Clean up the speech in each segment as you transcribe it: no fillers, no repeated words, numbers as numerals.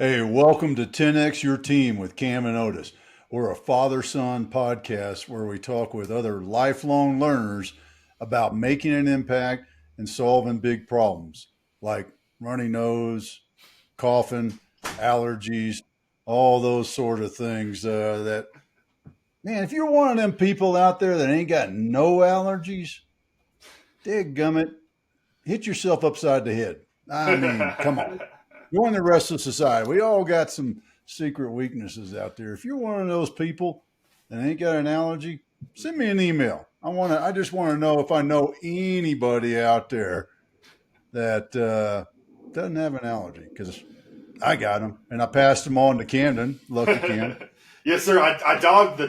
Hey, welcome to 10X Your Team with Cam and Otis. We're a father-son podcast where we talk with other lifelong learners about making an impact and solving big problems like runny nose, coughing, allergies, all those sort of things. Man, if you're one of them people out there that ain't got no allergies, dadgummit, hit yourself upside the head. I mean, come on. Join the rest of society. We all got some secret weaknesses out there. If you're one of those people and ain't got an allergy, send me an email. I just want to know if I know anybody out there that doesn't have an allergy, because I got them and I passed them on to Camden. Lucky Cam. Yes, sir. I dodged the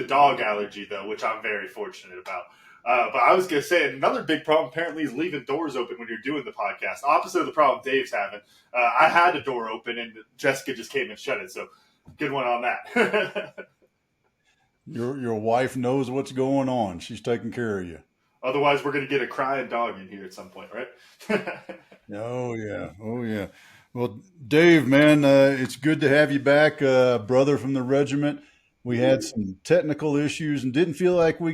dog allergy though, which I'm very fortunate about. But I was going to say another big problem apparently is leaving doors open when you're doing the podcast. Opposite of the problem Dave's having. I had a door open and Jessica just came and shut it. So good one on that. Your wife knows what's going on. She's taking care of you. Otherwise, we're going to get a crying dog in here at some point, right? Oh, yeah. Oh, yeah. Well, Dave, man, it's good to have you back, brother from the regiment. We had some technical issues and didn't feel like we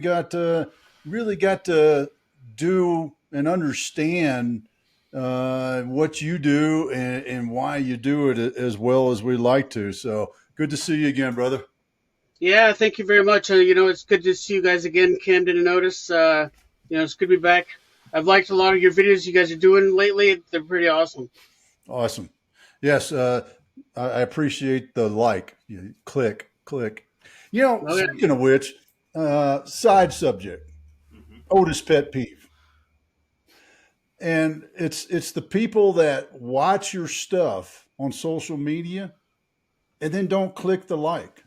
really got to do and understand what you do and why you do it as well as we like to. So good to see you again, brother. Yeah, thank you very much. It's good to see you guys again, Camden and Otis. It's good to be back. I've liked a lot of your videos you guys are doing lately. They're pretty awesome. Awesome. Yes, I appreciate the like. Click. Speaking of which, side subject. Otis pet peeve. And it's the people that watch your stuff on social media and then don't click the like.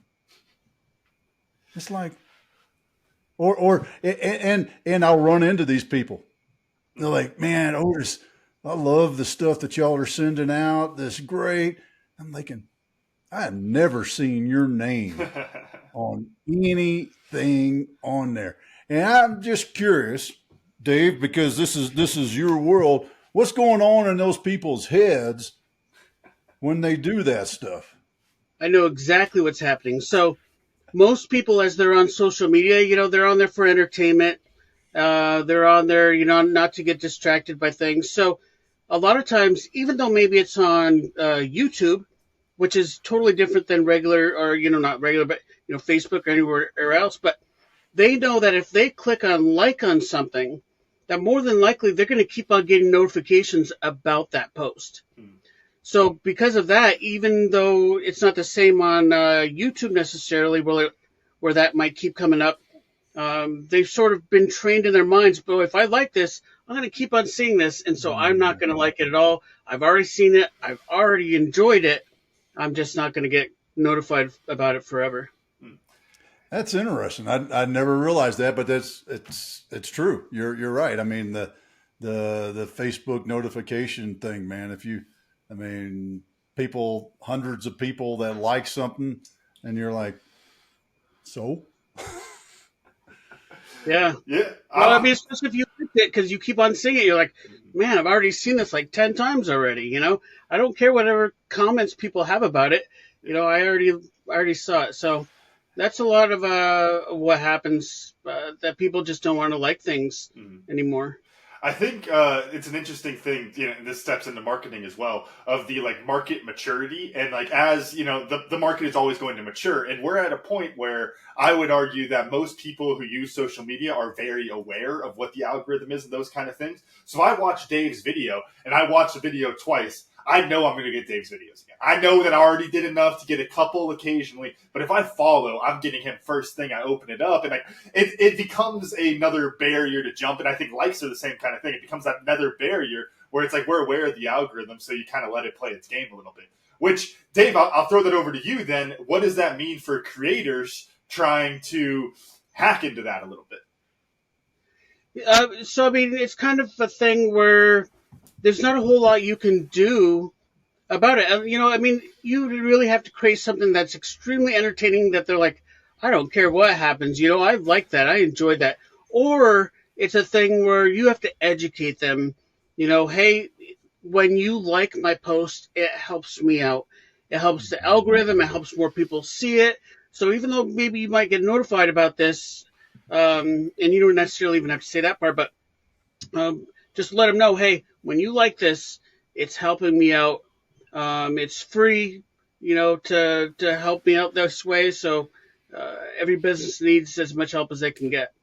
It's like, and I'll run into these people. They're like, man, Otis, I love the stuff that y'all are sending out. That's great. I'm thinking, I have never seen your name on anything on there. And I'm just curious, Dave, because this is your world. What's going on in those people's heads when they do that stuff? I know exactly what's happening. So most people, as they're on social media, they're on there for entertainment. They're on there, not to get distracted by things. So a lot of times, even though maybe it's on YouTube, which is totally different than regular, or, not regular, but, Facebook or anywhere else, but they know that if they click on like on something, that more than likely they're going to keep on getting notifications about that post. So because of that, even though it's not the same on YouTube necessarily, where that might keep coming up, they've sort of been trained in their minds, but if I like this, I'm going to keep on seeing this, and so I'm not going to like it at all. I've already seen it. I've already enjoyed it. I'm just not going to get notified about it forever. That's interesting. I never realized that, but it's true. You're right. I mean, the Facebook notification thing, man. Hundreds of people that like something, and you're like, so. Yeah. Well, especially if you like it, because you keep on seeing it, you're like, man, I've already seen this like 10 times already. I don't care whatever comments people have about it. I already saw it. So that's a lot of what happens, that people just don't want to like things anymore. I think it's an interesting thing, and this steps into marketing as well, of the market maturity, and as the market is always going to mature, and we're at a point where I would argue that most people who use social media are very aware of what the algorithm is and those kind of things. So if I watch Dave's video and I watch the video twice, I know I'm going to get Dave's videos again. I know that I already did enough to get a couple occasionally, but if I follow, I'm getting him first thing I open it up, and it becomes another barrier to jump. And I think likes are the same kind of thing. It becomes another barrier where it's we're aware of the algorithm, so you kind of let it play its game a little bit. Which, Dave, I'll throw that over to you then. What does that mean for creators trying to hack into that a little bit? It's kind of a thing where there's not a whole lot you can do about it. You really have to create something that's extremely entertaining that they're like, I don't care what happens. I like that. I enjoyed that. Or it's a thing where you have to educate them, hey, when you like my post, it helps me out. It helps the algorithm. It helps more people see it. So even though maybe you might get notified about this, and you don't necessarily even have to say that part, but just let them know, hey, when you like this, it's helping me out. It's free, to help me out this way. So every business needs as much help as they can get.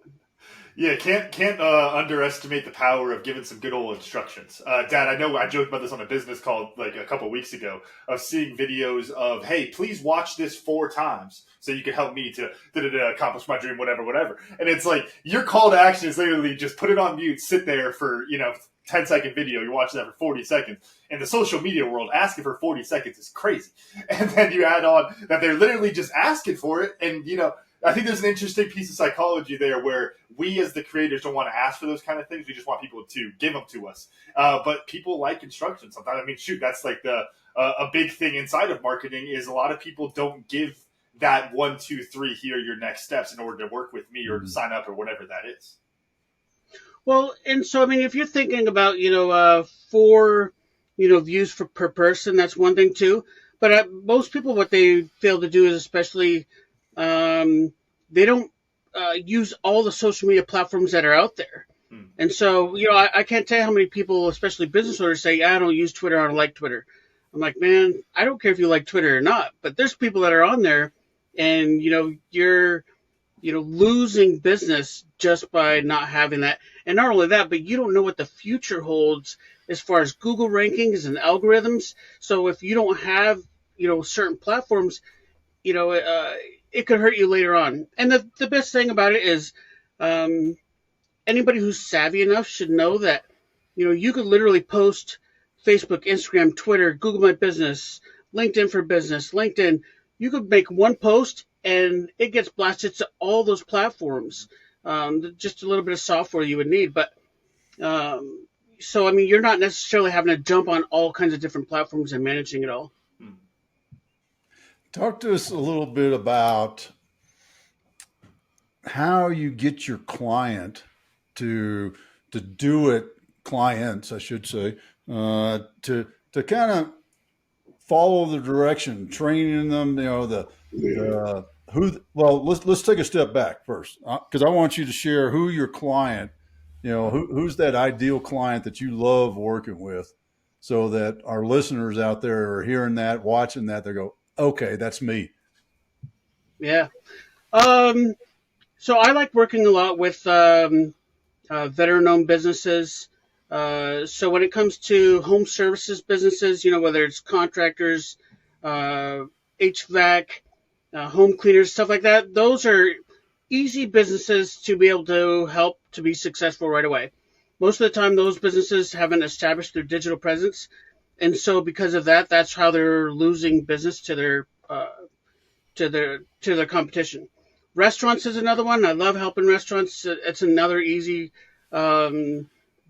Yeah, can't underestimate the power of giving some good old instructions. Dad, I know I joked about this on a business call like a couple weeks ago of seeing videos of, hey, please watch this 4 times so you can help me to accomplish my dream, whatever. And it's like your call to action is literally just put it on mute, sit there for 10-second video. You're watching that for 40 seconds. In the social media world, asking for 40 seconds is crazy. And then you add on that they're literally just asking for it, and I think there's an interesting piece of psychology there where we as the creators don't want to ask for those kind of things. We just want people to give them to us. But people like instructions sometimes. I mean, shoot, that's like a big thing inside of marketing is a lot of people don't give that 1, 2, 3, here are your next steps in order to work with me or to sign up or whatever that is. Well, and so, I mean, if you're thinking about, 4, views per person, that's one thing too. But most people, what they fail to do is especially they don't use all the social media platforms that are out there. And so, I can't tell you how many people, especially business owners, say, I don't use Twitter, I don't like Twitter. I'm like, man, I don't care if you like Twitter or not, but there's people that are on there and, you're, losing business just by not having that. And not only that, but you don't know what the future holds as far as Google rankings and algorithms. So if you don't have, certain platforms, it could hurt you later on. And the best thing about it is anybody who's savvy enough should know that, you could literally post Facebook, Instagram, Twitter, Google My Business, LinkedIn for Business, LinkedIn. You could make one post and it gets blasted to all those platforms. Just a little bit of software you would need. But so, I mean, you're not necessarily having to jump on all kinds of different platforms and managing it all. Talk to us a little bit about how you get your client to do it, clients, I should say, to kind of follow the direction, training them, let's take a step back first, because I want you to share who your client, who's that ideal client that you love working with, so that our listeners out there are hearing that, watching that, they go, okay, that's me. Yeah. So I like working a lot with veteran-owned businesses. So when it comes to home services businesses, whether it's contractors, HVAC, home cleaners, stuff like that, those are easy businesses to be able to help to be successful right away. Most of the time, those businesses haven't established their digital presence. And so because of that, that's how they're losing business to their competition. Restaurants is another one. I love helping restaurants. It's another easy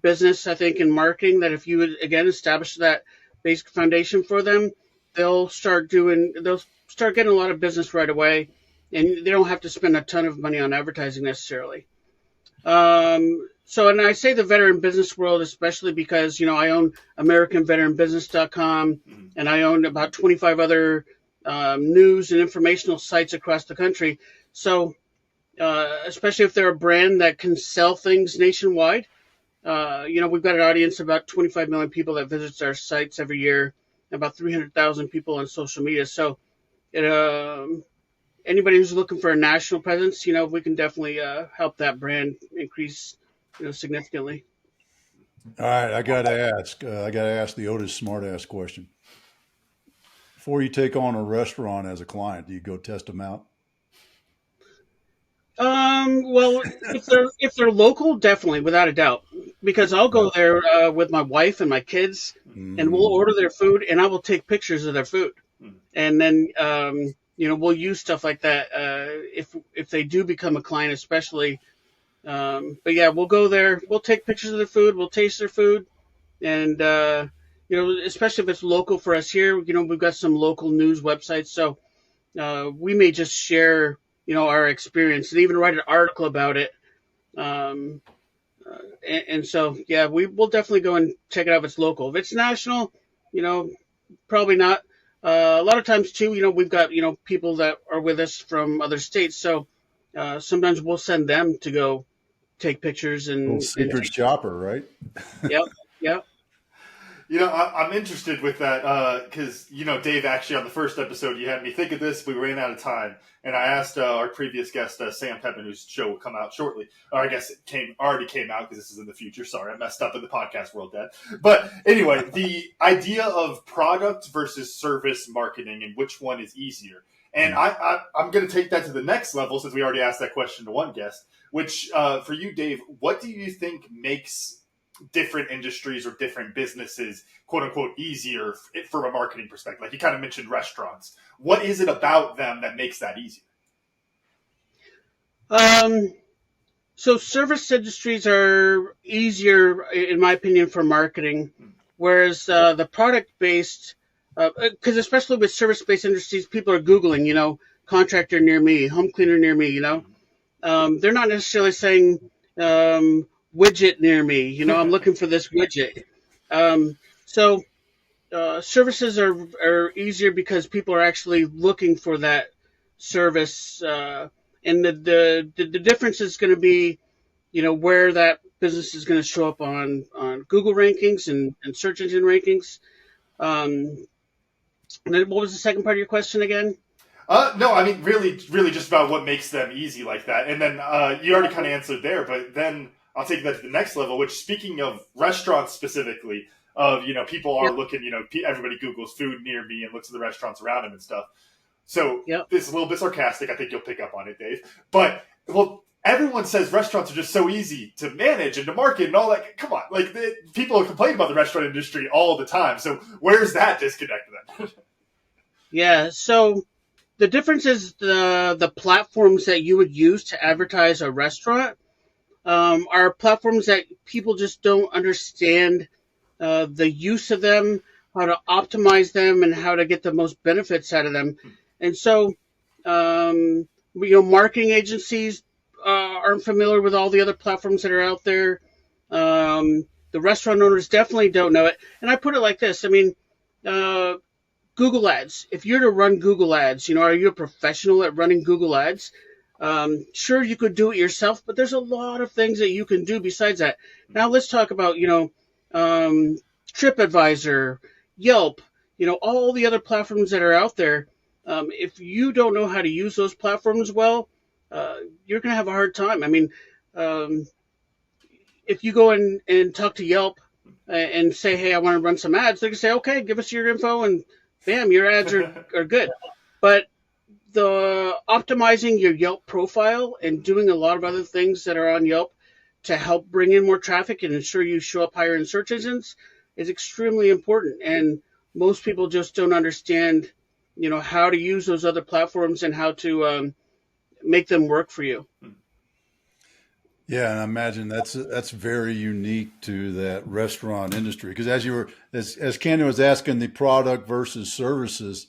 business, I think, in marketing, that if you would, again, establish that basic foundation for them, they'll start getting a lot of business right away, and they don't have to spend a ton of money on advertising necessarily. And I say the veteran business world, especially because, I own AmericanVeteranBusiness.com, and I own about 25 other news and informational sites across the country. So, especially if they're a brand that can sell things nationwide, we've got an audience of about 25 million people that visits our sites every year, about 300,000 people on social media. So, anybody who's looking for a national presence, we can definitely help that brand increase, significantly. All right, I got to ask the Otis smartass question. Before you take on a restaurant as a client, do you go test them out? Well, if they're local, definitely, without a doubt, because I'll go there with my wife and my kids, and we'll order their food, and I will take pictures of their food, and then we'll use stuff like that if they do become a client, especially. But yeah, we'll go there, we'll take pictures of their food, we'll taste their food, and especially if it's local for us here, we've got some local news websites, so we may just share our experience and even write an article about it. And so, yeah, we will definitely go and check it out if it's local. If it's national, probably not. A lot of times too, we've got, people that are with us from other states. So sometimes we'll send them to go take pictures Little and secret shopper, right? yep, yep. I'm interested with that because, Dave, actually on the first episode, you had me think of this. We ran out of time. And I asked our previous guest, Sam Pepin, whose show will come out shortly. Or I guess it already came out because this is in the future. Sorry, I messed up in the podcast world, Dad. But anyway, the idea of product versus service marketing and which one is easier. And I'm going to take that to the next level since we already asked that question to one guest, which for you, Dave, what do you think makes different industries or different businesses, quote unquote, easier from a marketing perspective? Like you kind of mentioned restaurants. What is it about them that makes that easier? So service industries are easier, in my opinion, for marketing, whereas the product-based, because especially with service-based industries, people are Googling, contractor near me, home cleaner near me, they're not necessarily saying widget near me, I'm looking for this widget. So services are easier because people are actually looking for that service, and the difference is going to be, where that business is going to show up on Google rankings and search engine rankings. And then what was the second part of your question again? No, I mean, really just about what makes them easy like that. And then you already kind of answered there, but then I'll take that to the next level, which speaking of restaurants specifically, of, people are looking, everybody Googles food near me and looks at the restaurants around them and stuff. So This is a little bit sarcastic. I think you'll pick up on it, Dave. But, everyone says restaurants are just so easy to manage and to market and all that. Come on. People complain about the restaurant industry all the time. So where's that disconnect then? Yeah, so the difference is the platforms that you would use to advertise a restaurant are platforms that people just don't understand the use of them, how to optimize them, and how to get the most benefits out of them. And so, marketing agencies aren't familiar with all the other platforms that are out there. The restaurant owners definitely don't know it. And I put it like this. I mean, Google Ads. If you're to run Google Ads, are you a professional at running Google Ads? Sure, you could do it yourself, but there's a lot of things that you can do besides that. Now let's talk about, TripAdvisor, Yelp, all the other platforms that are out there. If you don't know how to use those platforms well, you're going to have a hard time. I mean, if you go in and talk to Yelp and say, hey, I want to run some ads, they're going to say, okay, give us your info, and bam, your ads are good. But the optimizing your Yelp profile and doing a lot of other things that are on Yelp to help bring in more traffic and ensure you show up higher in search engines is extremely important. And most people just don't understand, how to use those other platforms and how to make them work for you. Yeah, and I imagine that's very unique to that restaurant industry, because as Camden was asking the product versus services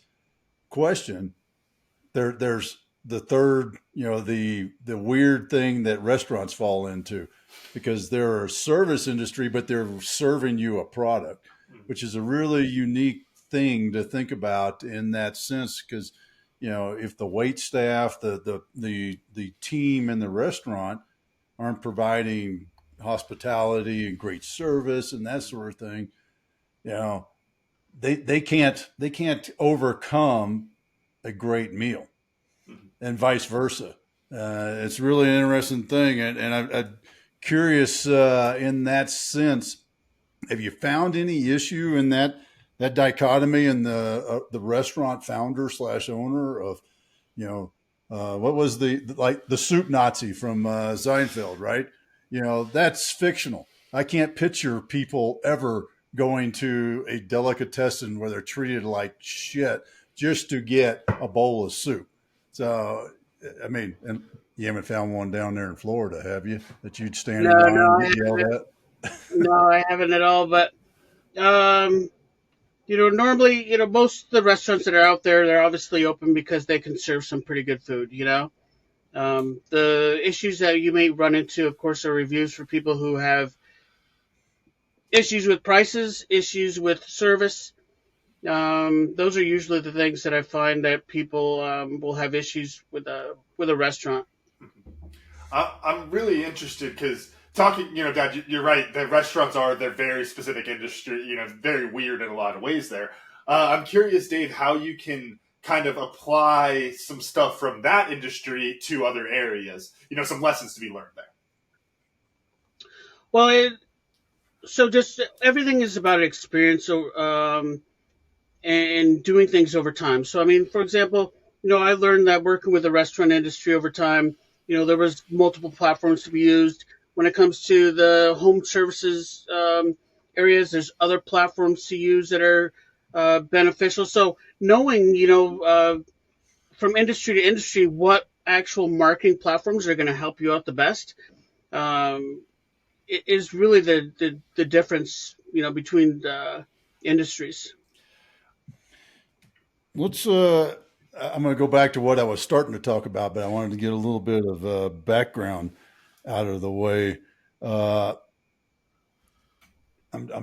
question, there's the third, the weird thing that restaurants fall into, because they're a service industry, but they're serving you a product, which is a really unique thing to think about in that sense. Because, if the wait staff, the team in the restaurant aren't providing hospitality and great service and that sort of thing, they can't overcome a great meal, and vice versa. It's really an interesting thing, and I'm curious in that sense. Have you found any issue in that dichotomy in the restaurant founder / owner of, what was the soup Nazi from Seinfeld, right? That's fictional. I can't picture people ever going to a delicatessen where they're treated like shit just to get a bowl of soup. So, I mean, and you haven't found one down there in Florida, have you? That you'd stand in line and get yelled at? No, I haven't at all. But, normally, most of the restaurants that are out there, they're obviously open because they can serve some pretty good food, The issues that you may run into, of course, are reviews for people who have issues with prices, issues with service. Those are usually the things that I find that people will have issues with a restaurant. I'm really interested because talking, Dad, you're right. The restaurants they're very specific industry, very weird in a lot of ways there. I'm curious, Dave, how you can kind of apply some stuff from that industry to other areas, some lessons to be learned there. Well, so just everything is about experience. So, and doing things over time. So, I mean, for example, I learned that working with the restaurant industry over time, there was multiple platforms to be used. When it comes to the home services areas, there's other platforms to use that are beneficial. So knowing, from industry to industry, what actual marketing platforms are going to help you out the best is really the difference, between industries. Let's. I'm going to go back to what I was starting to talk about, but I wanted to get a little bit of background out of the way. I'm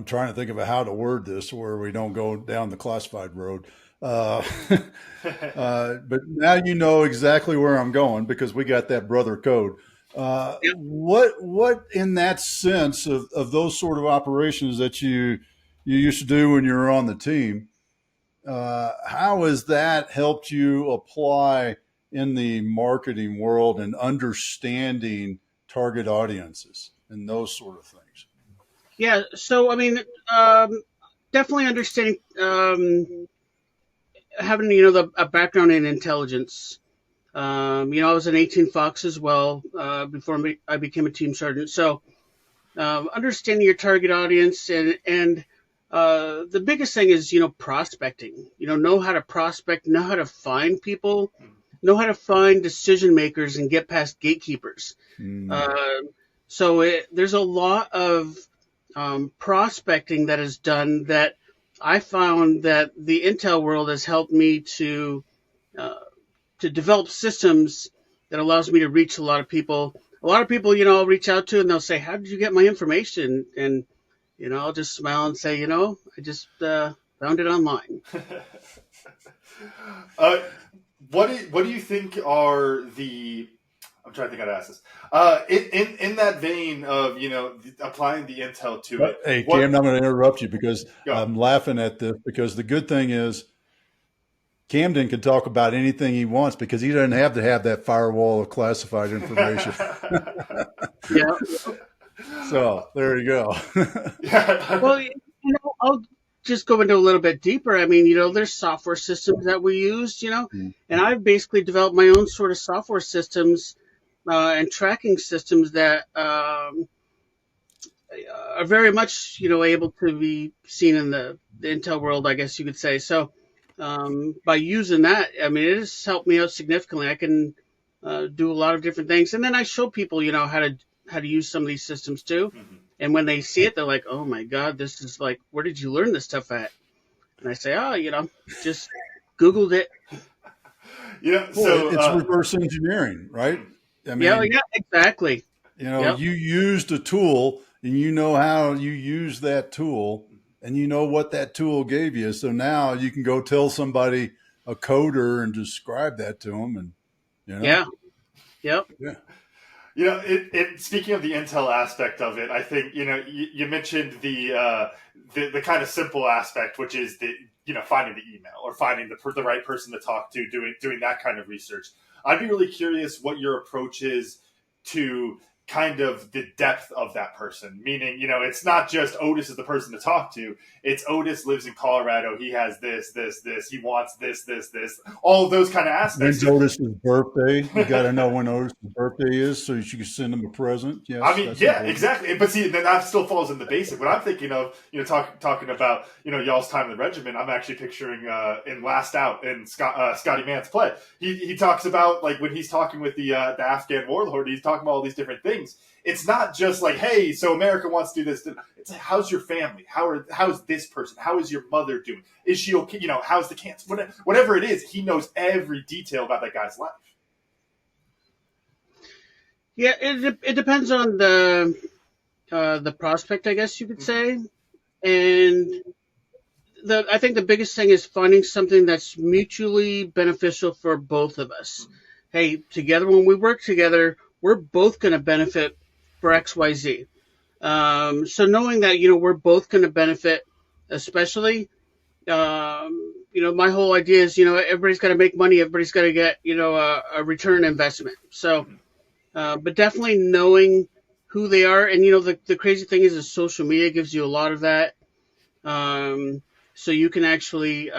trying to think of how to word this where we don't go down the classified road. But now you know exactly where I'm going because we got that brother code. What in that sense of those sort of operations that you used to do when you were on the team? How has that helped you apply in the marketing world and understanding target audiences and those sort of things? Yeah, so I mean, definitely understanding, having a background in intelligence. I was an 18 Fox as well before I became a team sergeant. So understanding your target audience and the biggest thing is, prospecting. Know how to prospect, know how to find people, know how to find decision makers and get past gatekeepers. So there's a lot of prospecting that is done that I found that the intel world has helped me to develop systems that allows me to reach a lot of people. A lot of people, I'll reach out to and they'll say, "How did you get my information?" And I'll just smile and say, I just found it online. What do you think are the? I'm trying to think how to ask this. In that vein of applying the intel to it. Hey, Cam, I'm going to interrupt you because I'm laughing at this because the good thing is Camden can talk about anything he wants because he doesn't have to have that firewall of classified information. Yeah. So there you go. Well, I'll just go into a little bit deeper. I mean, there's software systems that we use, and I've basically developed my own sort of software systems and tracking systems that are very much, able to be seen in the intel world, I guess you could say. So by using that, I mean, it has helped me out significantly. I can do a lot of different things. And then I show people, how to use some of these systems too. And when they see it, they're like, "Oh my God, this is like, where did you learn this stuff at?" And I say, "Oh, just Googled it." So it's reverse engineering, right? I mean, yeah, exactly. You used a tool and you know how you use that tool and you know what that tool gave you. So now you can go tell somebody, a coder, and describe that to them. And, Yeah. Yep. Yeah. Speaking of the intel aspect of it, I think you mentioned the kind of simple aspect, which is finding the email or finding the right person to talk to, doing that kind of research. I'd be really curious what your approach is to kind of the depth of that person. Meaning, it's not just Otis is the person to talk to. It's Otis lives in Colorado. He has this. He wants this. All of those kind of aspects. When's Otis's birthday? You got to know when Otis's birthday is so you can send him a present. Yes, I mean, yeah, important. Exactly. But see, then that still falls in the basic. What I'm thinking of, talking about, y'all's time in the regiment, I'm actually picturing in Last Out in Scotty Mann's play. He talks about, like, when he's talking with the Afghan warlord, he's talking about all these different things. It's not just like, hey, so America wants to do this. It's like, how's your family? How's this person? How is your mother doing? Is she okay? How's the cancer? Whatever it is, he knows every detail about that guy's life. Yeah, it depends on the prospect, I guess you could say. And I think the biggest thing is finding something that's mutually beneficial for both of us. Hey, together, when we work together, we're both going to benefit for XYZ. So knowing that, we're both going to benefit, especially, my whole idea is, everybody's got to make money. Everybody's got to get, a return investment. So, but definitely knowing who they are. And, the crazy thing is social media gives you a lot of that. Um, so you can actually,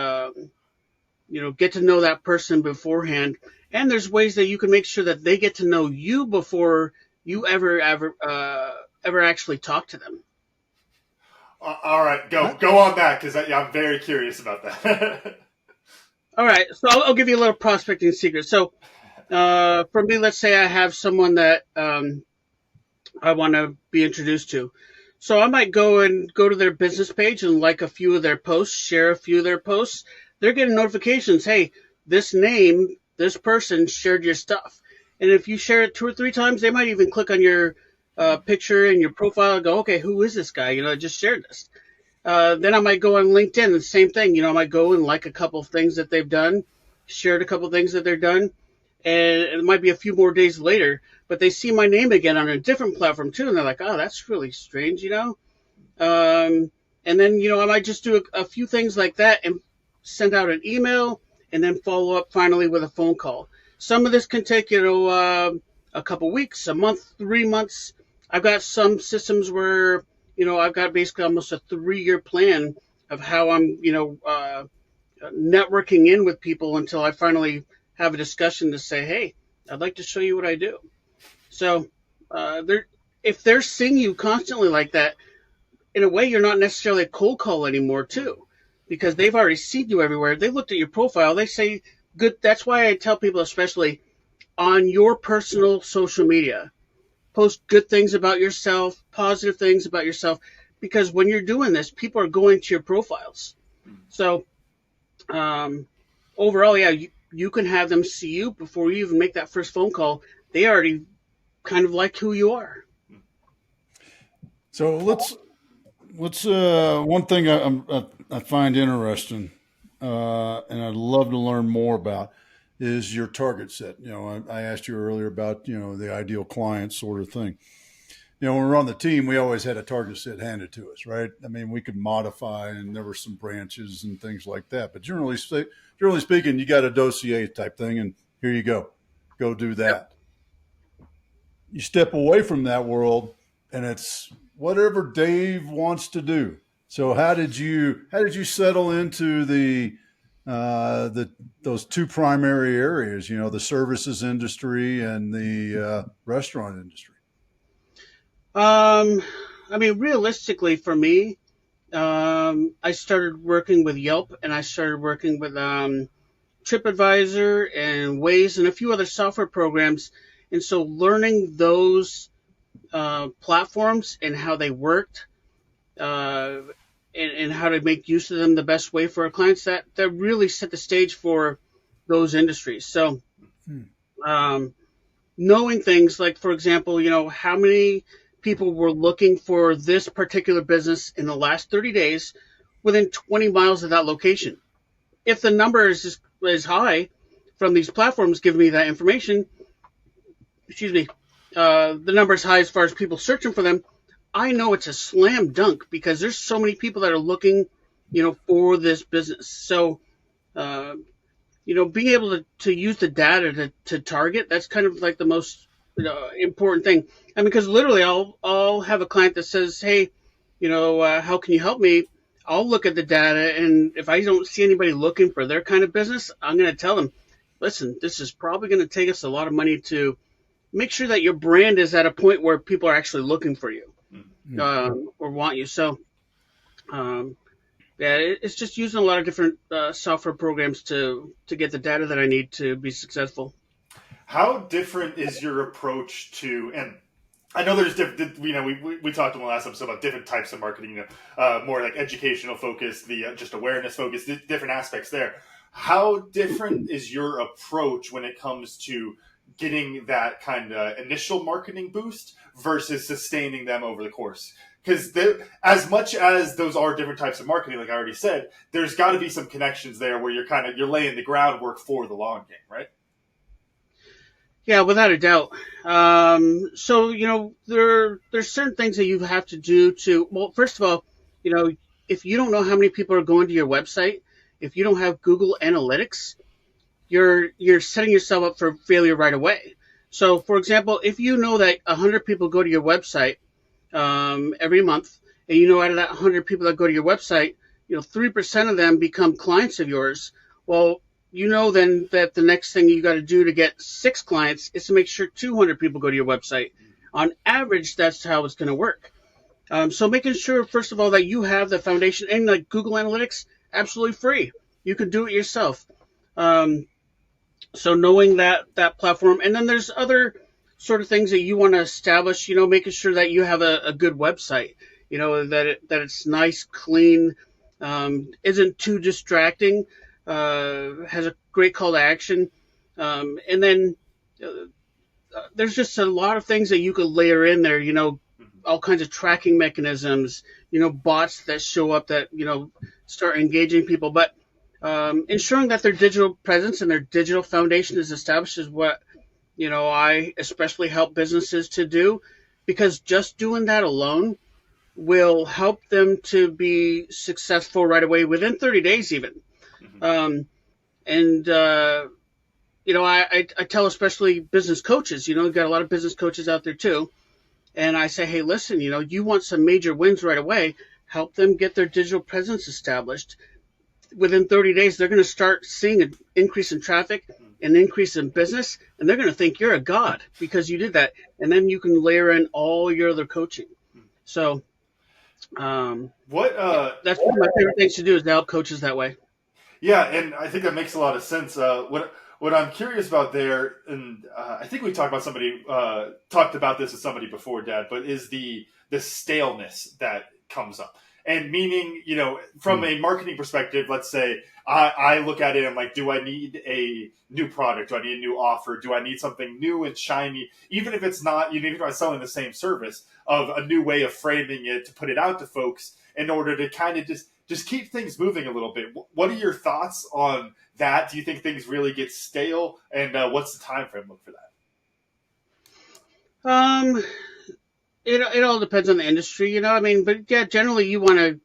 get to know that person beforehand. And there's ways that you can make sure that they get to know you before you ever actually talk to them. All right, go on that, because I'm very curious about that. All right, so I'll give you a little prospecting secret. So, for me, let's say I have someone that I want to be introduced to. So I might go to their business page and like a few of their posts, share a few of their posts. They're getting notifications. Hey, this person shared your stuff. And if you share it 2 or 3 times, they might even click on your picture and your profile and go, okay, who is this guy? I just shared this. Then I might go on LinkedIn, the same thing. I might go and like a couple of things that they've done, shared a couple of things that they've done, and it might be a few more days later, but they see my name again on a different platform too, and they're like, oh, that's really strange, And then, I might just do a few things like that and send out an email and then follow up finally with a phone call. Some of this can take, a couple weeks, a month, 3 months. I've got some systems where, I've got basically almost a 3-year plan of how I'm, networking in with people until I finally have a discussion to say, hey, I'd like to show you what I do. So if they're seeing you constantly like that, in a way, you're not necessarily a cold call anymore, too, because they've already seen you everywhere. They looked at your profile. They say good. That's why I tell people, especially on your personal social media, post good things about yourself, positive things about yourself, because when you're doing this, people are going to your profiles. So overall, yeah, you can have them see you before you even make that first phone call. They already kind of like who you are. So let's one thing I find interesting, and I'd love to learn more about, is your target set. I asked you earlier about the ideal client sort of thing. When we're on the team, we always had a target set handed to us, right? I mean, we could modify, and there were some branches and things like that. But generally speaking, you got a dossier type thing, and here you go do that. You step away from that world, and it's whatever Dave wants to do. So how did you settle into those 2 primary areas? The services industry and the restaurant industry. I mean, realistically, for me, I started working with Yelp, and I started working with TripAdvisor and Waze and a few other software programs. And so learning those platforms and how they worked, and how to make use of them the best way for our clients, that really set the stage for those industries. So knowing things like, for example, how many people were looking for this particular business in the last 30 days within 20 miles of that location. If the number is high from these platforms giving me that information, the number is high as far as people searching for them, I know it's a slam dunk because there's so many people that are looking, for this business. So, being able to use the data to target, that's kind of like the most important thing. I mean, because literally I'll have a client that says, hey, how can you help me? I'll look at the data, and if I don't see anybody looking for their kind of business, I'm going to tell them, listen, this is probably going to take us a lot of money to make sure that your brand is at a point where people are actually looking for you, or want you. So, it's just using a lot of different software programs to get the data that I need to be successful. How different is your approach to, and I know there's different, we talked in the last episode about different types of marketing, more like educational focus, the just awareness focus, different aspects there. How different is your approach when it comes to getting that kind of initial marketing boost versus sustaining them over the course. Because as much as those are different types of marketing, like I already said, there's got to be some connections there where you're laying the groundwork for the long game, right? Yeah, without a doubt. So, there's certain things that you have to do to, well, first of all, if you don't know how many people are going to your website, if you don't have Google Analytics, you're setting yourself up for failure right away. So, for example, if you know that 100 people go to your website every month, and out of that 100 people that go to your website, 3% of them become clients of yours. Well, then that the next thing you got to do to get 6 clients is to make sure 200 people go to your website. On average, that's how it's going to work. So making sure, first of all, that you have the foundation, and like Google Analytics, absolutely free. You can do it yourself. So knowing that platform, and then there's other sort of things that you want to establish, making sure that you have a good website, that it's nice, clean, isn't too distracting, has a great call to action. And then there's just a lot of things that you could layer in there, all kinds of tracking mechanisms, bots that show up that, start engaging people. But ensuring that their digital presence and their digital foundation is established is what, I especially help businesses to do, because just doing that alone will help them to be successful right away within 30 days even. I tell especially business coaches, we've got a lot of business coaches out there too. And I say, hey, listen, you want some major wins right away, help them get their digital presence established. Within 30 days, they're going to start seeing an increase in traffic, an increase in business, and they're going to think you're a god because you did that. And then you can layer in all your other coaching. So that's one of my favorite things to do, is to help coaches that way. Yeah, and I think that makes a lot of sense. What I'm curious about there, and I think we talked about this with somebody before, Dad, but is the staleness that comes up. And meaning, from a marketing perspective, let's say I look at it and I'm like, do I need a new product? Do I need a new offer? Do I need something new and shiny? Even if it's not, even if I'm selling the same service, of a new way of framing it to put it out to folks in order to kind of just keep things moving a little bit. What are your thoughts on that? Do you think things really get stale? And what's the time frame look for that? It all depends on the industry, but yeah, generally you want to,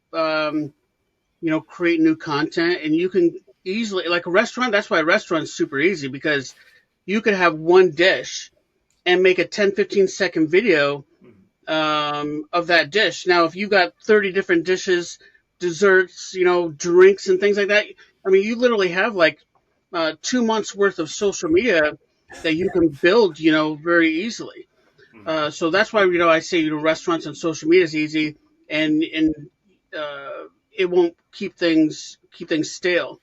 create new content, and you can easily, like a restaurant, that's why a restaurant's super easy, because you could have one dish and make a 10, 15 second video of that dish. Now, if you got 30 different dishes, desserts, drinks and things like that, you literally have like 2 months worth of social media that you can build, very easily. So that's why, I say, restaurants and social media is easy, and it won't keep things stale.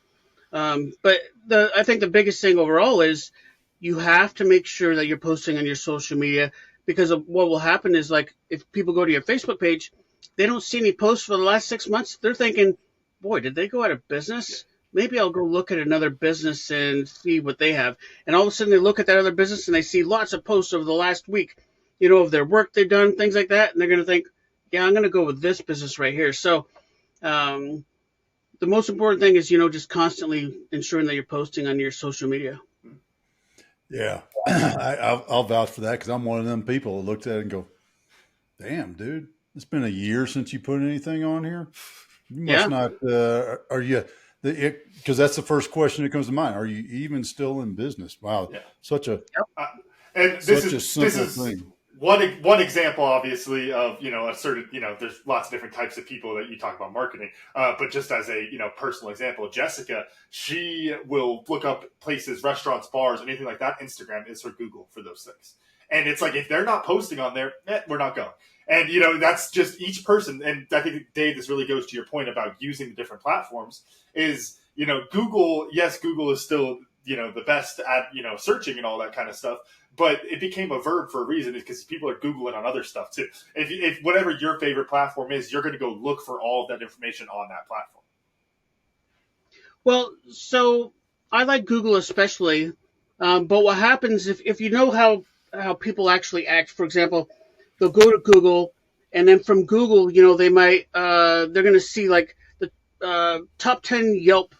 But I think the biggest thing overall is you have to make sure that you're posting on your social media, because of what will happen is, like, if people go to your Facebook page, they don't see any posts for the last 6 months. They're thinking, boy, did they go out of business? Maybe I'll go look at another business and see what they have. And all of a sudden they look at that other business and they see lots of posts over the last week, of their work they've done, things like that. And they're going to think, yeah, I'm going to go with this business right here. So the most important thing is, just constantly ensuring that you're posting on your social media. Yeah, I'll vouch for that, because I'm one of them people that looked at it and go, damn, dude, it's been a year since you put anything on here. You must not, are you, because that's the first question that comes to mind. Are you even still in business? Wow. Yeah. Such a simple thing. One example, obviously, of, a certain, there's lots of different types of people that you talk about marketing, but just as a, personal example, Jessica, she will look up places, restaurants, bars, anything like that. Instagram is her Google for those things. And it's like, if they're not posting on there, we're not going. And, that's just each person. And I think, Dave, this really goes to your point about using the different platforms is, Google, yes, Google is still, the best at, searching and all that kind of stuff. But it became a verb for a reason, because people are Googling on other stuff too. If whatever your favorite platform is, you're going to go look for all of that information on that platform. Well, so I like Google especially But what happens if you know how people actually act, for example, they'll go to Google, and then from Google, they might they're going to see like the top 10 Yelp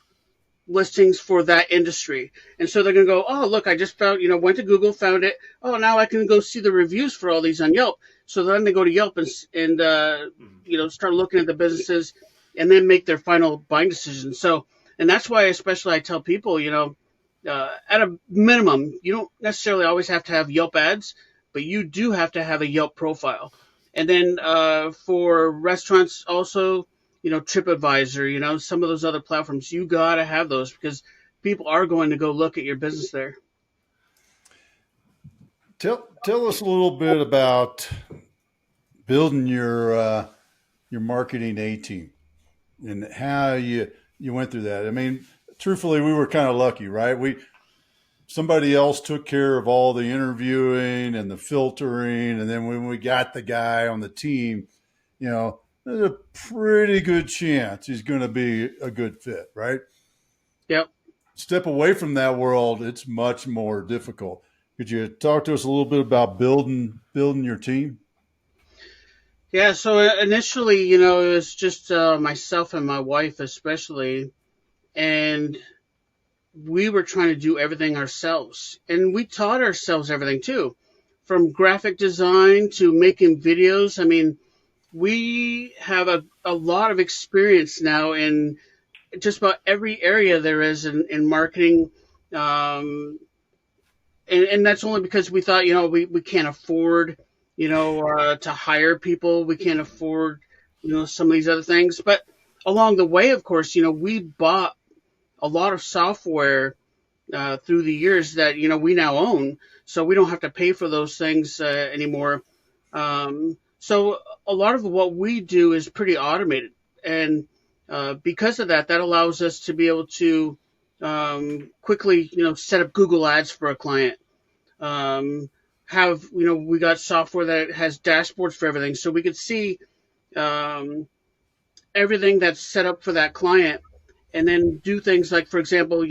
listings for that industry. And so they're going to go, oh, look, I just found, went to Google, found it. Oh, now I can go see the reviews for all these on Yelp. So then they go to Yelp and start looking at the businesses and then make their final buying decision. So, and that's why especially I tell people, at a minimum, you don't necessarily always have to have Yelp ads, but you do have to have a Yelp profile. And then for restaurants also, TripAdvisor, some of those other platforms, you got to have those because people are going to go look at your business there. Tell us a little bit about building your marketing A team and how you went through that. I mean, truthfully, we were kind of lucky, right? Somebody else took care of all the interviewing and the filtering, and then when we got the guy on the team, there's a pretty good chance he's going to be a good fit, right? Yep. Step away from that world, it's much more difficult. Could you talk to us a little bit about building your team? Yeah, so initially, it was just myself and my wife especially, and we were trying to do everything ourselves. And we taught ourselves everything too, from graphic design to making videos. I mean, we have a lot of experience now in just about every area there is in marketing. And that's only because we thought, we can't afford, to hire people. We can't afford, some of these other things. But along the way, of course, we bought a lot of software through the years that, we now own. So we don't have to pay for those things anymore. So a lot of what we do is pretty automated. And because of that, that allows us to be able to quickly, set up Google Ads for a client. We got software that has dashboards for everything. So we could see everything that's set up for that client and then do things like, for example,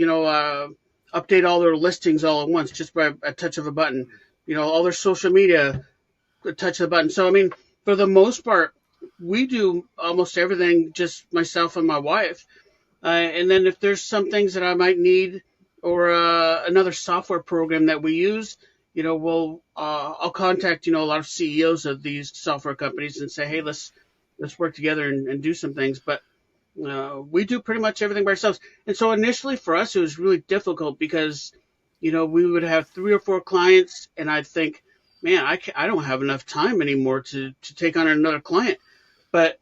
update all their listings all at once just by a touch of a button, all their social media, a touch of a button. So, I mean, for the most part, we do almost everything, just myself and my wife. And then if there's some things that I might need or another software program that we use, I'll contact, a lot of CEOs of these software companies and say, hey, let's work together and do some things. But we do pretty much everything by ourselves. And so initially for us, it was really difficult because, we would have 3 or 4 clients and I'd think, man, I don't have enough time anymore to take on another client. But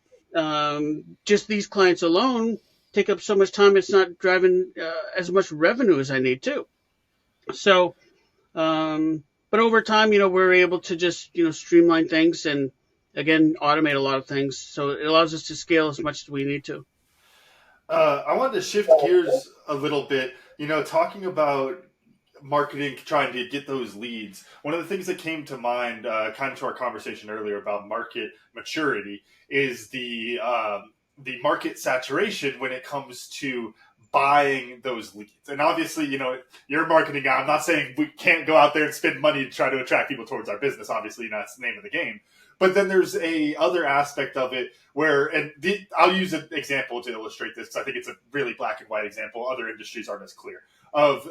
just these clients alone take up so much time, it's not driving as much revenue as I need to. So, but over time, we're able to just, streamline things and, again, automate a lot of things. So it allows us to scale as much as we need to. I wanted to shift gears a little bit, talking about marketing, trying to get those leads. One of the things that came to mind, kind of to our conversation earlier about market maturity, is the market saturation when it comes to buying those leads. And obviously, you're a marketing guy. I'm not saying we can't go out there and spend money to try to attract people towards our business. Obviously, that's the name of the game. But then there's a other aspect of it where, I'll use an example to illustrate this because I think it's a really black and white example. Other industries aren't as clear of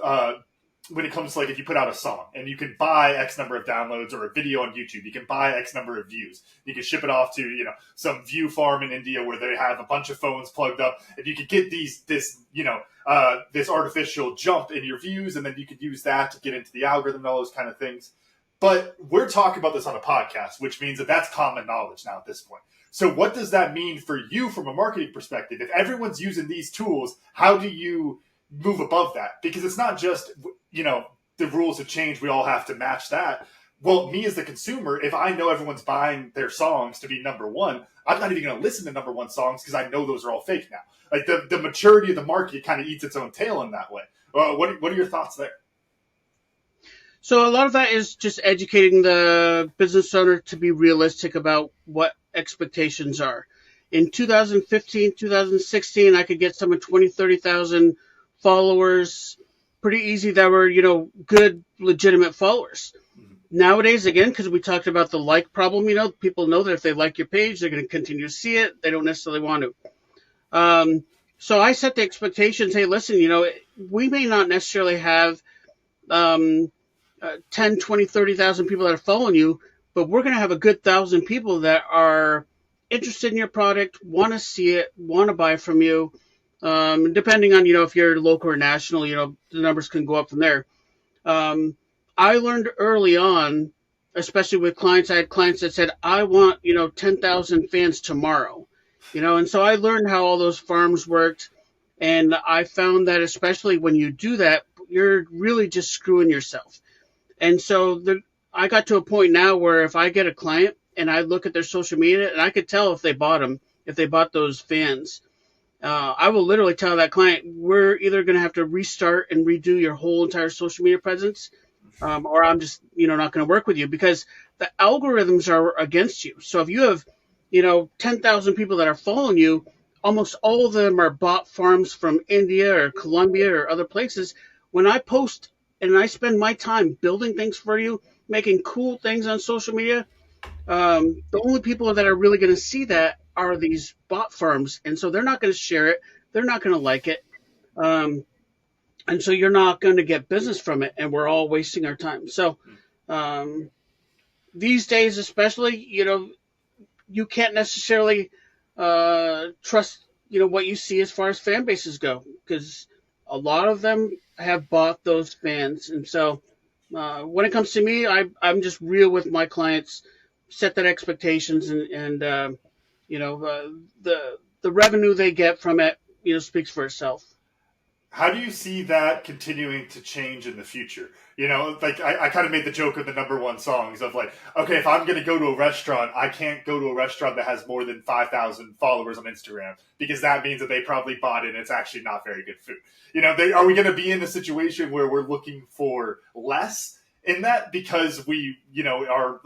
when it comes to, like, if you put out a song and you can buy X number of downloads, or a video on YouTube, you can buy X number of views. You can ship it off to, some view farm in India where they have a bunch of phones plugged up, and you could get this artificial jump in your views, and then you could use that to get into the algorithm and all those kind of things. But we're talking about this on a podcast, which means that that's common knowledge now at this point. So what does that mean for you from a marketing perspective? If everyone's using these tools, how do you move above that? Because it's not just, the rules have changed, we all have to match that. Well, me as the consumer, if I know everyone's buying their songs to be number one, I'm not even going to listen to number one songs because I know those are all fake now. Like the maturity of the market kind of eats its own tail in that way. What are your thoughts there? So a lot of that is just educating the business owner to be realistic about what expectations are. In 2015, 2016, I could get someone 20, 30,000 followers pretty easy that were, good, legitimate followers. Nowadays, again, because we talked about the like problem, people know that if they like your page, they're going to continue to see it. They don't necessarily want to. So I set the expectations. Hey, listen, we may not necessarily have 10, 20, 30,000 people that are following you, but we're going to have a good 1,000 people that are interested in your product, want to see it, want to buy from you. Depending on, if you're local or national, the numbers can go up from there. I learned early on, especially with clients, I had clients that said, I want, 10,000 fans tomorrow, and so I learned how all those farms worked. And I found that especially when you do that, you're really just screwing yourself. And so I got to a point now where if I get a client and I look at their social media and I could tell if they bought those fans, I will literally tell that client, we're either going to have to restart and redo your whole entire social media presence, or I'm just, not going to work with you, because the algorithms are against you. So if you have, 10,000 people that are following you, almost all of them are bot farms from India or Colombia or other places. When I post and I spend my time building things for you, making cool things on social media, the only people that are really going to see that are these bot farms. And so they're not going to share it. They're not going to like it. And so you're not going to get business from it, and we're all wasting our time. So these days, especially, you can't necessarily trust, what you see as far as fan bases go, because a lot of them have bought those fans. And so when it comes to me, I'm just real with my clients, set that expectations, and the revenue they get from it, speaks for itself. How do you see that continuing to change in the future? Like I kind of made the joke of the number one songs of like, okay, if I'm going to go to a restaurant, I can't go to a restaurant that has more than 5,000 followers on Instagram, because that means that they probably bought it and it's actually not very good food. Are we going to be in a situation where we're looking for less in that because we, are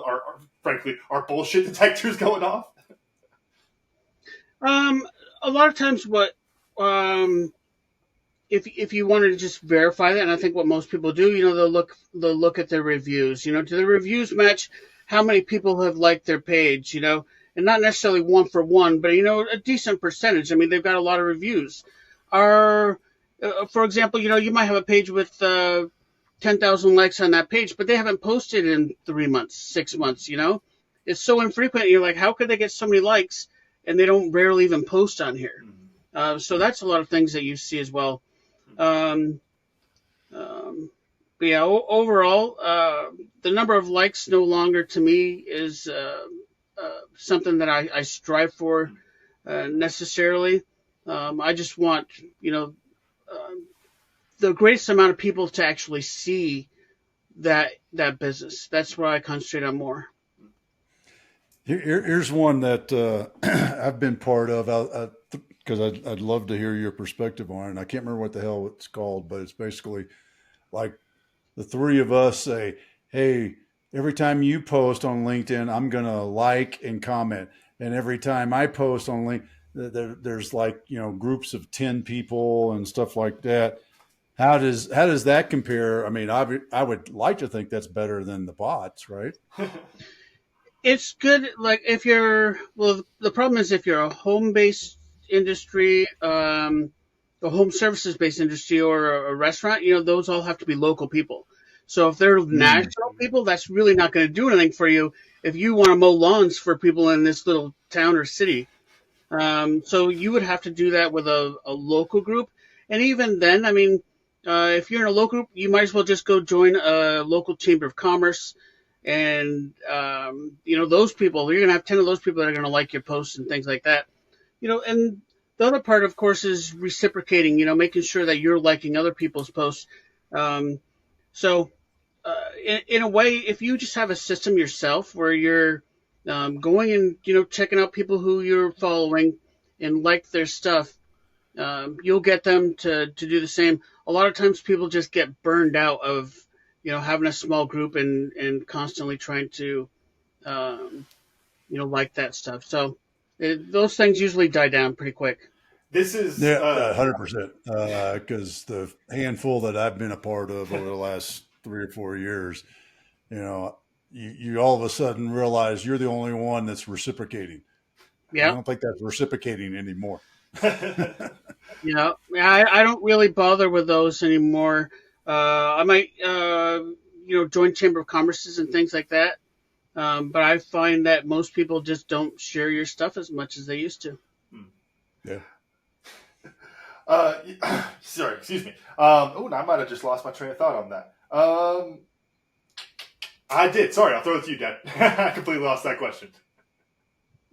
frankly, our bullshit detectors going off? A lot of times what, if you wanted to just verify that, and I think what most people do, they'll look at their reviews. Do the reviews match how many people have liked their page? And not necessarily one for one, but a decent percentage. I mean, they've got a lot of reviews. For example, you might have a page with 10,000 likes on that page, but they haven't posted in 3 months, 6 months. It's so infrequent. You're like, how could they get so many likes and they don't rarely even post on here? So that's a lot of things that you see as well. But yeah, overall, the number of likes no longer to me is something that I strive for necessarily. I just want, the greatest amount of people to actually see that business. That's where I concentrate on more. Here's one that I've been part of, because I'd love to hear your perspective on it. I can't remember what the hell it's called, but it's basically like the three of us say, hey, every time you post on LinkedIn, I'm going to like and comment. And every time I post on LinkedIn, there's like, groups of 10 people and stuff like that. How does that compare? I mean, I would like to think that's better than the bots, right? It's good. Like the problem is if you're a home-based industry, a home services-based industry, or a restaurant, those all have to be local people. So if they're national people, that's really not going to do anything for you if you want to mow lawns for people in this little town or city. So you would have to do that with a local group. And even then, I mean, if you're in a local group, you might as well just go join a local chamber of commerce. And, those people, you're going to have 10 of those people that are going to like your posts and things like that. And the other part, of course, is reciprocating, making sure that you're liking other people's posts. So in a way, if you just have a system yourself where you're going and, checking out people who you're following and like their stuff, you'll get them to do the same. A lot of times people just get burned out of, having a small group and constantly trying to, like that stuff. So those things usually die down pretty quick. This is Yeah, 100%. Because the handful that I've been a part of over the last 3 or 4 years, you all of a sudden realize you're the only one that's reciprocating. I Yeah. don't think that's reciprocating anymore. Yeah. I don't really bother with those anymore. I might, join Chamber of Commerce's and things like that. But I find that most people just don't share your stuff as much as they used to. Yeah. Sorry, excuse me. I might have just lost my train of thought on that. I did. Sorry, I'll throw it to you, Dad. I completely lost that question.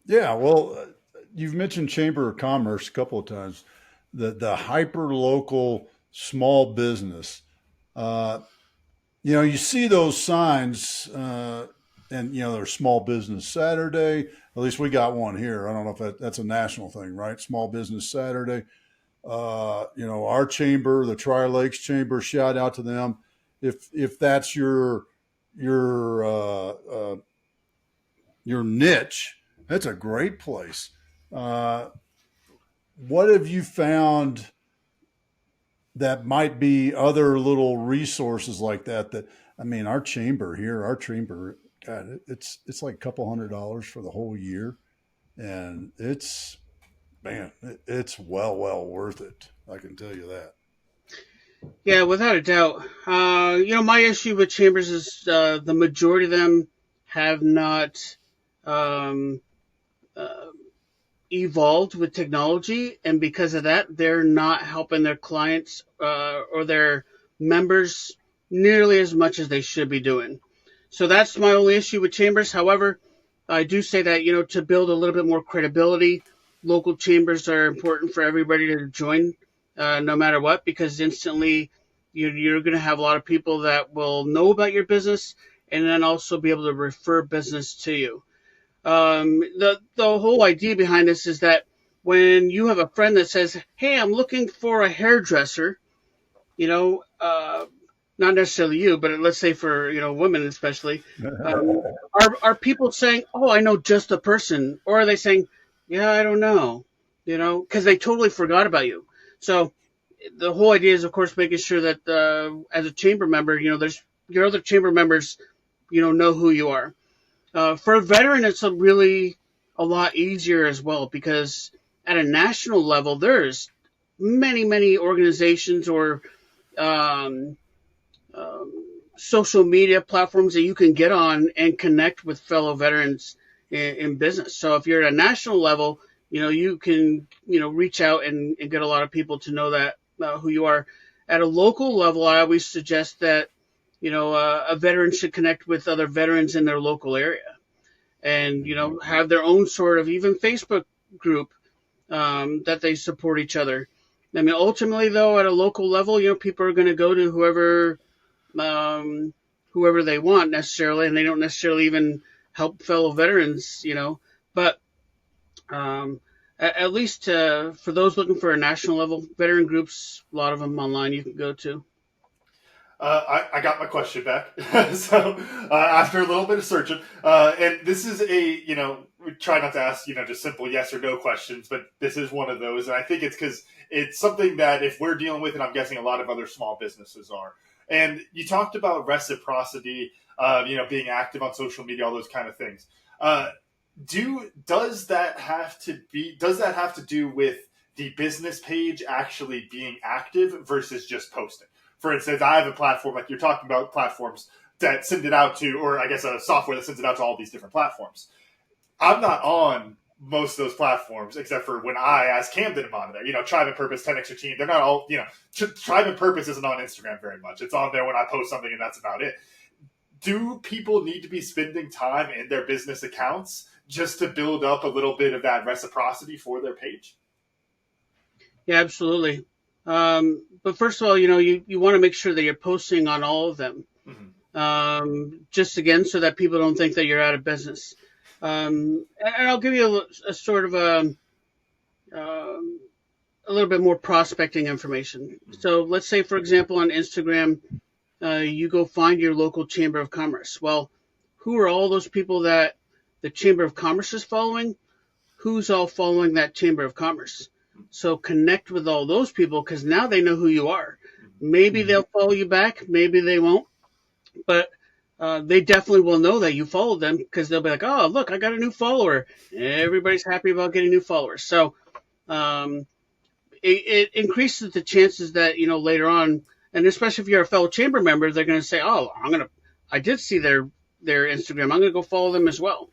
Yeah, well, you've mentioned Chamber of Commerce a couple of times. The hyper local small business. You see those signs, and there's Small Business Saturday. At least we got one here. I don't know if that's a national thing, right? Small Business Saturday. Our chamber, the Tri-Lakes Chamber, shout out to them. If that's your niche, that's a great place. What have you found that might be other little resources like that? Our chamber, God, it's like a couple $100 for the whole year, and it's well worth it. I can tell you that. Yeah, without a doubt. My issue with chambers is the majority of them have not evolved with technology, and because of that, they're not helping their clients or their members nearly as much as they should be doing. So that's my only issue with chambers. However, I do say that, to build a little bit more credibility, local chambers are important for everybody to join, no matter what, because instantly you're going to have a lot of people that will know about your business and then also be able to refer business to you. The whole idea behind this is that when you have a friend that says, "Hey, I'm looking for a hairdresser," not necessarily you, but let's say for women especially, are people saying, "Oh, I know just the person," or are they saying, "Yeah, I don't know," because they totally forgot about you. So the whole idea is, of course, making sure that as a chamber member, there's your other chamber members, know who you are. For a veteran, it's a lot easier as well, because at a national level, there's many, many organizations or social media platforms that you can get on and connect with fellow veterans in business. So if you're at a national level, you can, reach out and get a lot of people to know that who you are. At a local level, I always suggest that, a veteran should connect with other veterans in their local area and, have their own sort of even Facebook group that they support each other. Ultimately, though, at a local level, people are going to go to whoever they want necessarily, and they don't necessarily even help fellow veterans, But at least for those looking for a national level, veteran groups, a lot of them online you can go to. I got my question back. So after a little bit of searching, and this is we try not to ask, just simple yes or no questions, but this is one of those. And I think it's because it's something that if we're dealing with, and I'm guessing a lot of other small businesses are. And you talked about reciprocity, being active on social media, all those kind of things. Does that have to do with the business page actually being active versus just posting? For instance, I have a platform, like you're talking about platforms that send it out to, or I guess a software that sends it out to all these different platforms. I'm not on most of those platforms, except for when I ask Camden to monitor. Tribe and Purpose, 10X Team. They're not all, Tribe and Purpose isn't on Instagram very much. It's on there when I post something, and that's about it. Do people need to be spending time in their business accounts just to build up a little bit of that reciprocity for their page? Yeah, absolutely. But first of all, you want to make sure that you're posting on all of them. Mm-hmm. Just again, so that people don't think that you're out of business. And I'll give you a sort of a little bit more prospecting information. Mm-hmm. So let's say, for example, on Instagram, you go find your local Chamber of Commerce. Well, who are all those people that the Chamber of Commerce is following? Who's all following that Chamber of Commerce? So connect with all those people because now they know who you are. Maybe they'll follow you back, maybe they won't, but they definitely will know that you followed them because they'll be like, "Oh, look, I got a new follower." Everybody's happy about getting new followers. So um, it increases the chances that later on, and especially if you're a fellow chamber member, they're going to say, "Oh, I did see their Instagram. I'm going to go follow them as well."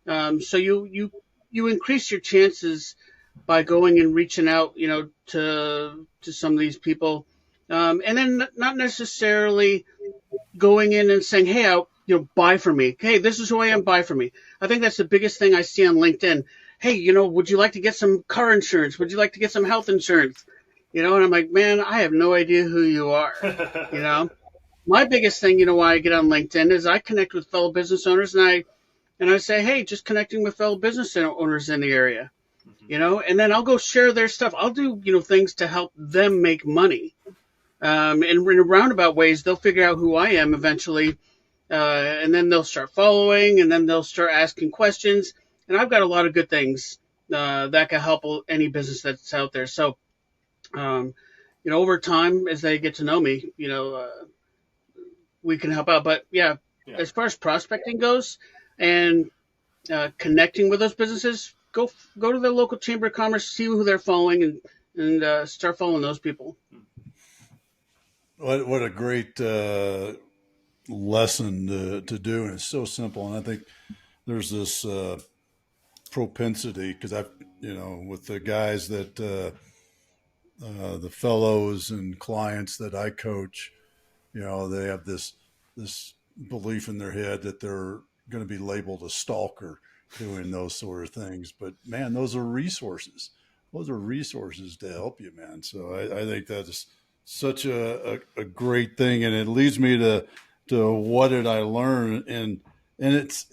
So you increase your chances by going and reaching out, to some of these people, and then not necessarily going in and saying, "Hey, buy from me. Hey, this is who I am. Buy from me." I think that's the biggest thing I see on LinkedIn. Hey, would you like to get some car insurance? Would you like to get some health insurance? And I'm like, man, I have no idea who you are. My biggest thing, why I get on LinkedIn is I connect with fellow business owners and I say, hey, just connecting with fellow business owners in the area, and then I'll go share their stuff. I'll do, things to help them make money. In roundabout ways, they'll figure out who I am eventually, and then they'll start following, and then they'll start asking questions. And I've got a lot of good things that can help any business that's out there. So, over time, as they get to know me, we can help out. But yeah, as far as prospecting goes and connecting with those businesses, go to the local chamber of commerce, see who they're following, and start following those people. What a great lesson to do, and it's so simple. And I think there's this propensity because with the guys that the fellows and clients that I coach, they have this belief in their head that they're going to be labeled a stalker doing those sort of things. But man, those are resources. Those are resources to help you, man. So I think that is such a great thing, and it leads me to what did I learn, and it's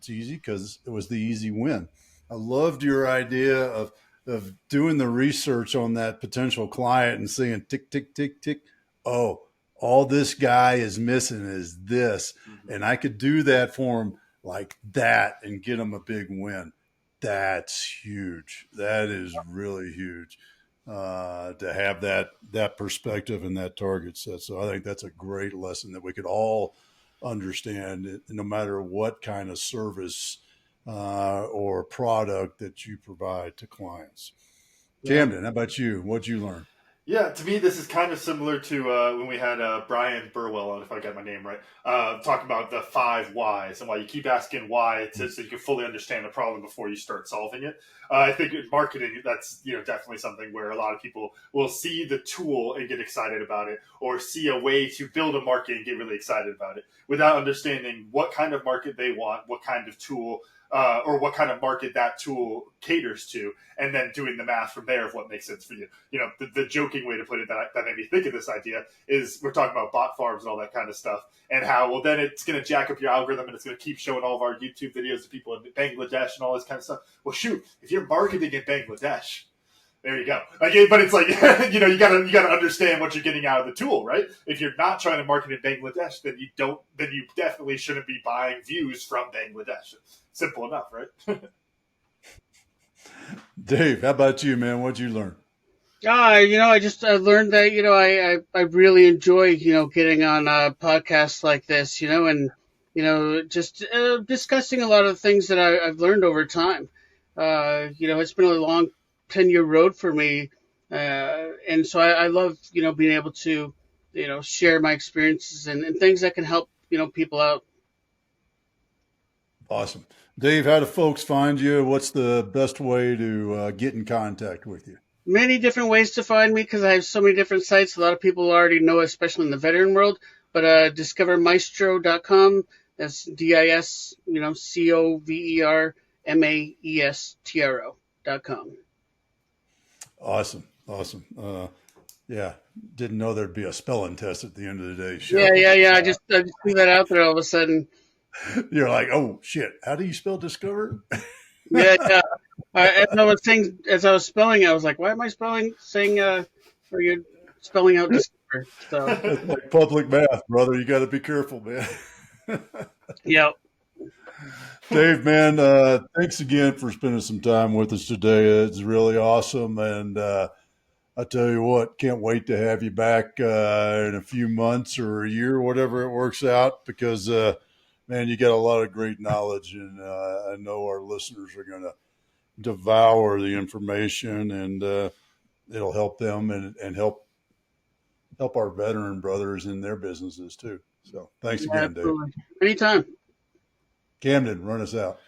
easy because it was the easy win. I loved your idea of doing the research on that potential client and seeing tick tick tick tick. Oh, all this guy is missing is this, and I could do that for him like that and get him a big win. That's huge. That is really huge. To have that perspective and that target set. So I think that's a great lesson that we could all understand, no matter what kind of service or product that you provide to clients. Camden, how about you? What'd you learn? Yeah, to me, this is kind of similar to when we had Brian Burwell on, if I got my name right, talking about the 5 whys and why you keep asking why so you can fully understand the problem before you start solving it. I think in marketing, that's definitely something where a lot of people will see the tool and get excited about it, or see a way to build a market and get really excited about it without understanding what kind of market they want, what kind of tool or what kind of market that tool caters to, and then doing the math from there of what makes sense for you. The joking way to put it that made me think of this idea is we're talking about bot farms and all that kind of stuff, and how, well, then it's going to jack up your algorithm and it's going to keep showing all of our YouTube videos to people in Bangladesh and all this kind of stuff. Well, shoot, if you're marketing in Bangladesh, there you go. But it's like, you gotta understand what you're getting out of the tool, right? If you're not trying to market in Bangladesh, then you definitely shouldn't be buying views from Bangladesh. Simple enough, right? Dave, how about you, man? What'd you learn? I learned that, I really enjoy, getting on podcasts like this, and, just discussing a lot of things that I've learned over time. It's been a long 10-year road for me. And so I love, being able to, share my experiences and things that can help, people out. Awesome. Dave, how do folks find you? What's the best way to get in contact with you? Many different ways to find me because I have so many different sites. A lot of people already know, especially in the veteran world, but discovermaestro.com. That's DIS, COVERMAESTRO.com. Awesome. Yeah, didn't know there'd be a spelling test at the end of the day. Show. Yeah. I just threw that out there all of a sudden. You're like, oh shit! How do you spell discover? Yeah. As I was spelling, I was like, why am I saying or you're spelling out discover? So it's like public math, brother. You got to be careful, man. Yeah. Dave, man, thanks again for spending some time with us today. It's really awesome. And I tell you what, can't wait to have you back in a few months or a year, whatever it works out, because, man, you got a lot of great knowledge. And I know our listeners are going to devour the information, and it'll help them and help our veteran brothers in their businesses too. So thanks Yeah, again, Dave. absolutely. Anytime. Camden, run us out.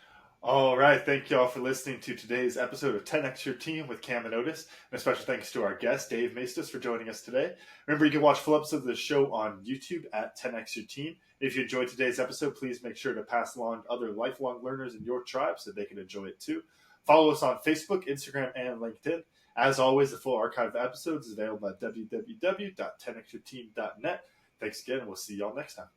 All right. Thank you all for listening to today's episode of 10X Your Team with Cam and Otis. And a special thanks to our guest, Dave Maestas, for joining us today. Remember, you can watch full episodes of the show on YouTube at 10X Your Team. If you enjoyed today's episode, please make sure to pass along to other lifelong learners in your tribe so they can enjoy it too. Follow us on Facebook, Instagram, and LinkedIn. As always, the full archive of episodes is available at www.10xyourteam.net. Thanks again, and we'll see you all next time.